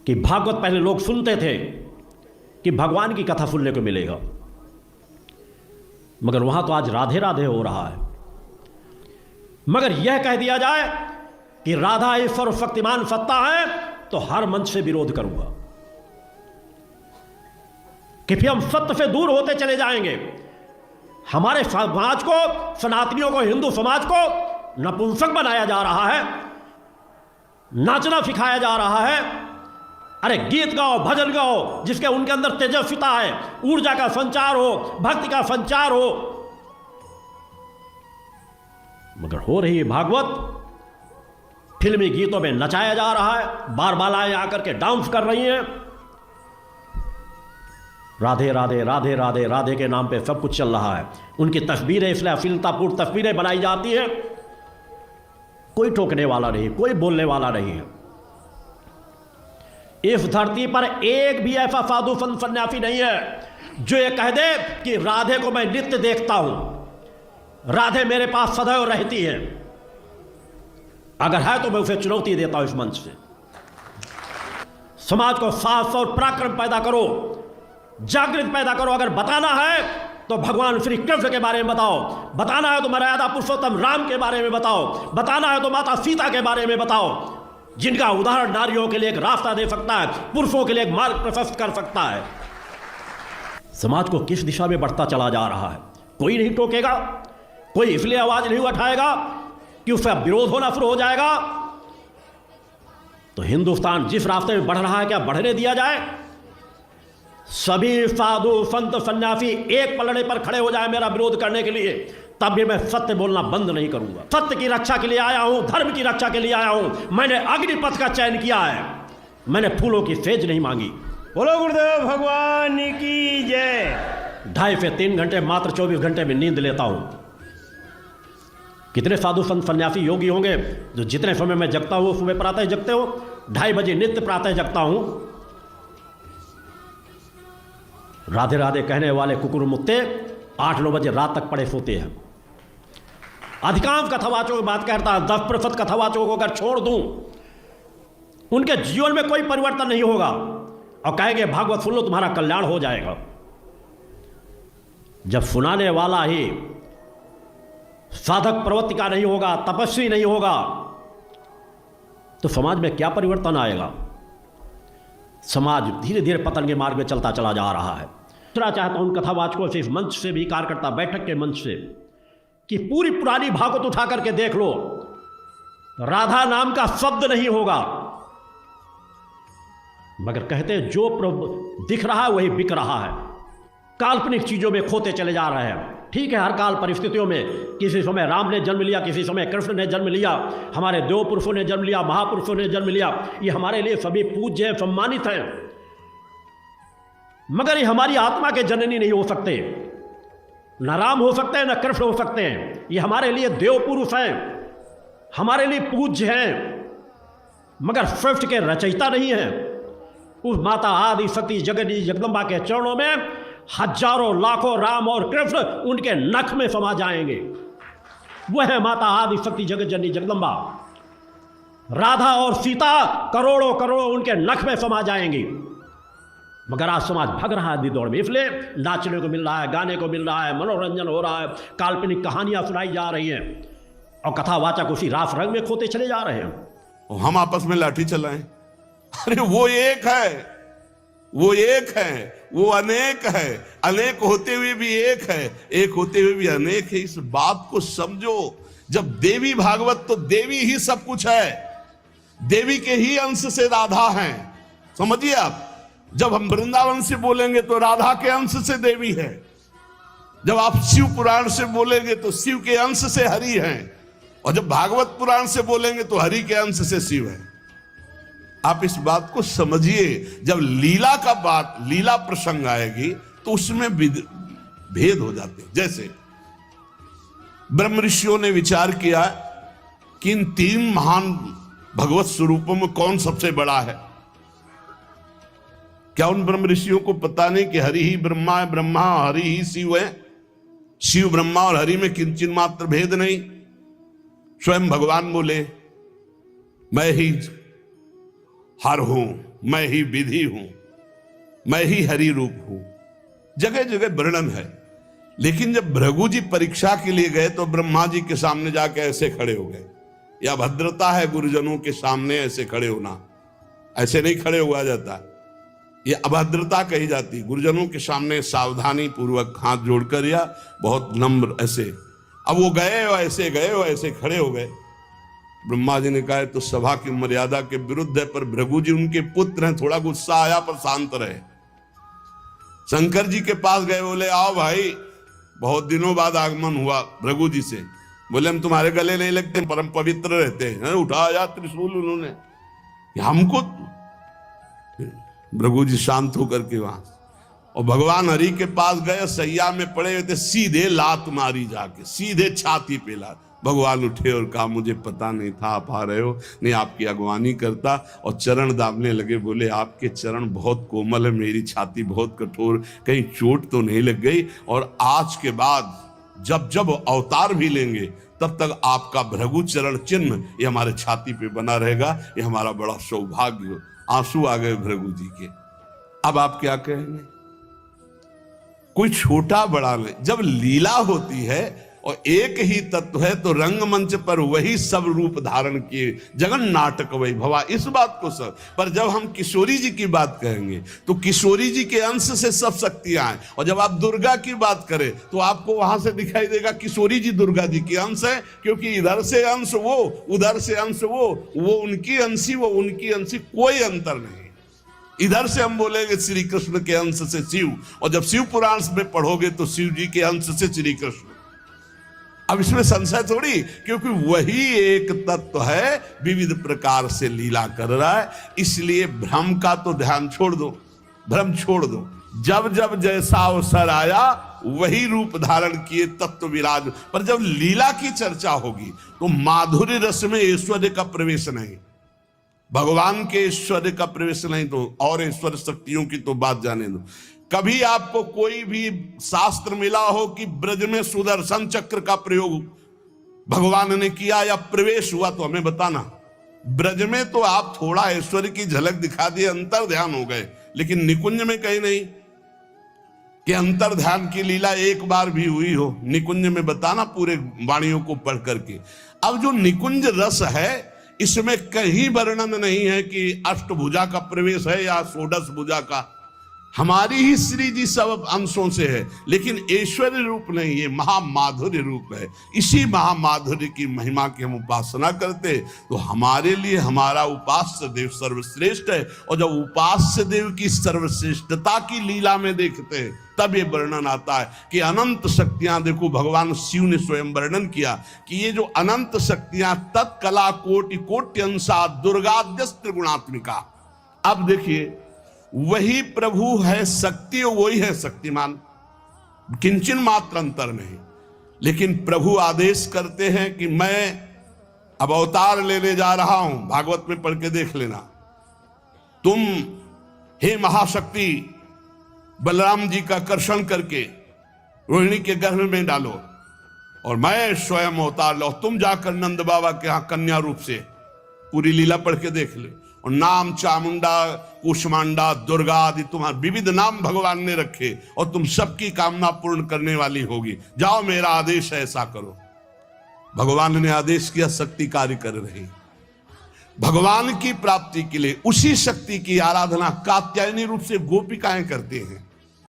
कि भागवत पहले लोग सुनते थे कि भगवान की कथा सुनने को मिलेगा, मगर वहां तो आज राधे राधे हो रहा है। मगर यह कह दिया जाए कि राधा ईश्वर शक्तिमान सत्ता है तो हर मंच से विरोध करूंगा, कि फिर हम सत्य से दूर होते चले जाएंगे। हमारे समाज को, सनातनियों को, हिंदू समाज को नपुंसक बनाया जा रहा है, नाचना सिखाया जा रहा है। अरे गीत गाओ, भजन गाओ, जिसके उनके अंदर तेजस्विता है, ऊर्जा का संचार हो, भक्ति का संचार हो। मगर हो रही है भागवत फिल्मी गीतों में नचाया जा रहा है, बार बालाएं आकर के डांस कर रही हैं। राधे राधे राधे राधे राधे के नाम पे सब कुछ चल रहा है। उनकी तस्वीरें इसलिए अश्लीलतापूर्ण तस्वीरें बनाई जाती हैं, कोई टोकने वाला नहीं, कोई बोलने वाला नहीं है। इस धरती पर एक भी ऐसा साधु संत सन्यासी नहीं है जो ये कह दे कि राधे को मैं नित्य देखता हूं, राधे मेरे पास सदैव रहती है। अगर है तो मैं उसे चुनौती देता हूं इस मंच से। समाज को साहस और पराक्रम पैदा करो, जागृत पैदा करो। अगर बताना है तो भगवान श्री कृष्ण के बारे में बताओ, बताना है तो मर्यादा पुरुषोत्तम राम के बारे में बताओ, बताना है तो माता सीता के बारे में बताओ, जिनका उदाहरण नारियों के लिए एक रास्ता दे सकता है, पुरुषों के लिए एक मार्ग प्रशस्त कर सकता है। समाज को किस दिशा में बढ़ता चला जा रहा है कोई नहीं टोकेगा, कोई इसलिए आवाज नहीं उठाएगा कि उसका विरोध होना शुरू हो जाएगा। तो हिंदुस्तान जिस रास्ते में बढ़ रहा है क्या बढ़ने दिया जाए? सभी साधु संत सन्यासी एक पलड़े पर खड़े हो जाए मेरा विरोध करने के लिए, तब भी मैं सत्य बोलना बंद नहीं करूंगा। सत्य की रक्षा के लिए आया हूं, धर्म की रक्षा के लिए आया हूं। मैंने अग्निपथ का चयन किया है, मैंने फूलों की सेज नहीं मांगी। बोलो गुरुदेव भगवान की जय। 2.5 से 3 घंटे मात्र 24 घंटे में नींद लेता हूं। कितने साधु संत सन्यासी योगी होंगे जो जितने समय में जगता हूं सुबह प्रातः जगते हो? 2:30 बजे नित्य प्रातः जगता हूं। राधे राधे कहने वाले कुकुर मुत्ते 8-9 बजे रात तक पड़े सोते हैं। अधिकांश कथावाचकों की बात करता है, 10% कथावाचकों को अगर छोड़ दूं उनके जीवन में कोई परिवर्तन नहीं होगा और कहेंगे भागवत सुन लो तुम्हारा कल्याण हो जाएगा। जब सुनाने वाला ही साधक प्रवृत्ति का नहीं होगा, तपस्वी नहीं होगा, तो समाज में क्या परिवर्तन आएगा? समाज धीरे धीरे पतन के मार्ग में चलता चला जा रहा है। दूसरा चाहता हूं कथावाचकों से, इस मंच से भी, कार्यकर्ता बैठक के मंच से, कि पूरी पुरानी भागवत उठा करके देख लो, राधा नाम का शब्द नहीं होगा। मगर कहते हैं जो प्रभु दिख रहा है वही बिक रहा है। काल्पनिक चीजों में खोते चले जा रहे हैं। ठीक है, हर काल परिस्थितियों में किसी समय राम ने जन्म लिया, किसी समय कृष्ण ने जन्म लिया, हमारे देव पुरुषों ने जन्म लिया, महापुरुषों ने जन्म लिया। ये हमारे लिए सभी पूज्य हैं, सम्मानित हैं, मगर ये हमारी आत्मा के जननी नहीं हो सकते। न राम हो सकते हैं, न कृष्ण हो सकते हैं। ये हमारे लिए देव पुरुष हैं, हमारे लिए पूज्य हैं, मगर सृष्टि के रचयिता नहीं हैं। उस माता आदि शक्ति जगन्नी जगदम्बा के चरणों में हजारों लाखों राम और कृष्ण उनके नख में समा जाएंगे। वह है माता आदि शक्ति जगत जननी जगदम्बा। राधा और सीता करोड़ों करोड़ों उनके नख में समा जाएंगी। मगर आज समाज भग रहा है दौड़ में, इसलिए नाचने को मिल रहा है, गाने को मिल रहा है, मनोरंजन हो रहा है, काल्पनिक कहानियां सुनाई जा रही हैं और कथावाचक उसी रास रंग में खोते चले जा रहे हैं। हम आपस में लाठी चलाएं? अरे वो एक है, वो एक है, वो अनेक है। अनेक होते हुए भी एक है, एक होते हुए भी अनेक है। इस बात को समझो। जब देवी भागवत, तो देवी ही सब कुछ है, देवी के ही अंश से राधा है। समझिए आप, जब हम वृंदावन से बोलेंगे तो राधा के अंश से देवी है। जब आप शिव पुराण से बोलेंगे तो शिव के अंश से हरि है, और जब भागवत पुराण से बोलेंगे तो हरि के अंश से शिव है। आप इस बात को समझिए। जब लीला का बात, लीला प्रसंग आएगी तो उसमें भेद हो जाते हैं। जैसे ब्रह्म ऋषियों ने विचार किया कि इन 3 महान भगवत स्वरूपों में कौन सबसे बड़ा है। क्या उन ब्रह्म ऋषियों को पता नहीं कि हरि ही ब्रह्मा है, ब्रह्मा हरि ही शिव है, शिव ब्रह्मा और हरि में किंचित मात्र भेद नहीं। स्वयं भगवान बोले मैं ही हर हूं, मैं ही विधि हूं, मैं ही हरि रूप हूं, जगह जगह वर्णन है। लेकिन जब भृगु जी परीक्षा के लिए गए तो ब्रह्मा जी के सामने जाके ऐसे खड़े हो गए। यह भद्रता है गुरुजनों के सामने ऐसे खड़े होना, ऐसे नहीं खड़े हुआ जाता, ये अभद्रता कही जाती। गुरुजनों के सामने सावधानी पूर्वक हाथ जोड़कर या बहुत नम्र ऐसे। अब वो गए और ऐसे खड़े हो गए। ब्रह्मा जी ने कहा तो सभा की मर्यादा के विरुद्ध है, पर भृगु जी उनके पुत्र हैं, थोड़ा गुस्सा आया पर शांत रहे। शंकर जी के पास गए, बोले आओ भाई, बहुत दिनों बाद आगमन हुआ भृगु जी से। बोले हम तुम्हारे गले नहीं लगते, परम पवित्र रहते हैं। उठाया त्रिशूल उन्होंने, हमको। भृगु जी शांत होकर के वहां, और भगवान हरि के पास गए, सैया में पड़े हुए थे, सीधे लात मारी जाके, सीधे छाती पे लात। भगवान उठे और कहा मुझे पता नहीं था आप आ रहे हो, नहीं आपकी अगवानी करता, और चरण दाबने लगे। बोले आपके चरण बहुत कोमल है, मेरी छाती बहुत कठोर, कहीं चोट तो नहीं लग गई। और आज के बाद जब जब अवतार भी लेंगे तब तक आपका भृगु चरण चिन्ह ये हमारे छाती पे बना रहेगा, ये हमारा बड़ा सौभाग्य हो। आंसू आ गए भृगु जी के। अब आप क्या कहेंगे? कोई छोटा बड़ा नहीं, जब लीला होती है और एक ही तत्व है तो रंगमंच पर वही सब रूप धारण किए, जगन नाटक वही भवा, इस बात को सब। पर जब हम किशोरी जी की बात कहेंगे तो किशोरी जी के अंश से सब शक्तियां हैं, और जब आप दुर्गा की बात करें तो आपको वहां से दिखाई देगा किशोरी जी दुर्गा जी के अंश है, क्योंकि इधर से अंश वो, उधर से अंश वो उनकी अंशी, वो उनकी अंशी, कोई अंतर नहीं। इधर से हम बोलेंगे श्री कृष्ण के अंश से शिव, और जब शिव पुराण में पढ़ोगे तो शिव जी के अंश से श्री कृष्ण। अब इसमें संशय थोड़ी, क्योंकि वही एक तत्व है, विविध प्रकार से लीला कर रहा है। इसलिए भ्रम का तो ध्यान छोड़ दो, भ्रम छोड़ दो। जब जब जैसा अवसर आया वही रूप धारण किए तत्व विराज। पर जब लीला की चर्चा होगी तो माधुर्य रस में ऐश्वर्य का प्रवेश नहीं, भगवान के ऐश्वर्य का प्रवेश नहीं, तो और ऐश्वर्य शक्तियों की तो बात जाने दो। कभी आपको कोई भी शास्त्र मिला हो कि ब्रज में सुदर्शन चक्र का प्रयोग भगवान ने किया या प्रवेश हुआ, तो हमें बताना। ब्रज में तो आप थोड़ा ऐश्वर्य की झलक दिखा दिए, अंतर ध्यान हो गए, लेकिन निकुंज में कहीं नहीं कि अंतर ध्यान की लीला एक बार भी हुई हो। निकुंज में बताना पूरे वाणियों को पढ़ करके। अब जो निकुंज रस है इसमें कहीं वर्णन नहीं है कि अष्टभुजा का प्रवेश है या षोडश भुजा का। हमारी ही श्री जी सब अंशों से है, लेकिन ऐश्वर्य रूप नहीं, ये महामाधुर्य रूप है। इसी महामाधुर्य की महिमा की हम उपासना करते तो हमारे लिए हमारा उपास्य देव सर्वश्रेष्ठ है। और जब उपास्य देव की सर्वश्रेष्ठता की लीला में देखते हैं तब ये वर्णन आता है कि अनंत शक्तियां, देखो भगवान शिव ने स्वयं वर्णन किया कि ये जो अनंत शक्तियां तत्कला कोटि कोट्यंसा दुर्गाद्यस्त्र गुणात्मिका। अब देखिए वही प्रभु है शक्ति, वही है शक्तिमान, किंचन मात्र अंतर नहीं। लेकिन प्रभु आदेश करते हैं कि मैं अब अवतार लेने जा रहा हूं, भागवत में पढ़ के देख लेना। तुम हे महाशक्ति बलराम जी का कर्षण करके रोहिणी के गर्भ में डालो, और मैं स्वयं अवतार लो, तुम जाकर नंद बाबा के यहां कन्या रूप से पूरी लीला पढ़ के देख ले। और नाम चामुंडा, कुष्मांडा, दुर्गा आदि तुम्हारे विविध नाम भगवान ने रखे, और तुम सबकी कामना पूर्ण करने वाली होगी। जाओ मेरा आदेश है, ऐसा करो। भगवान ने आदेश किया, शक्ति कार्य कर रही। भगवान की प्राप्ति के लिए उसी शक्ति की आराधना कात्यायनी रूप से गोपिकाएं करते हैं।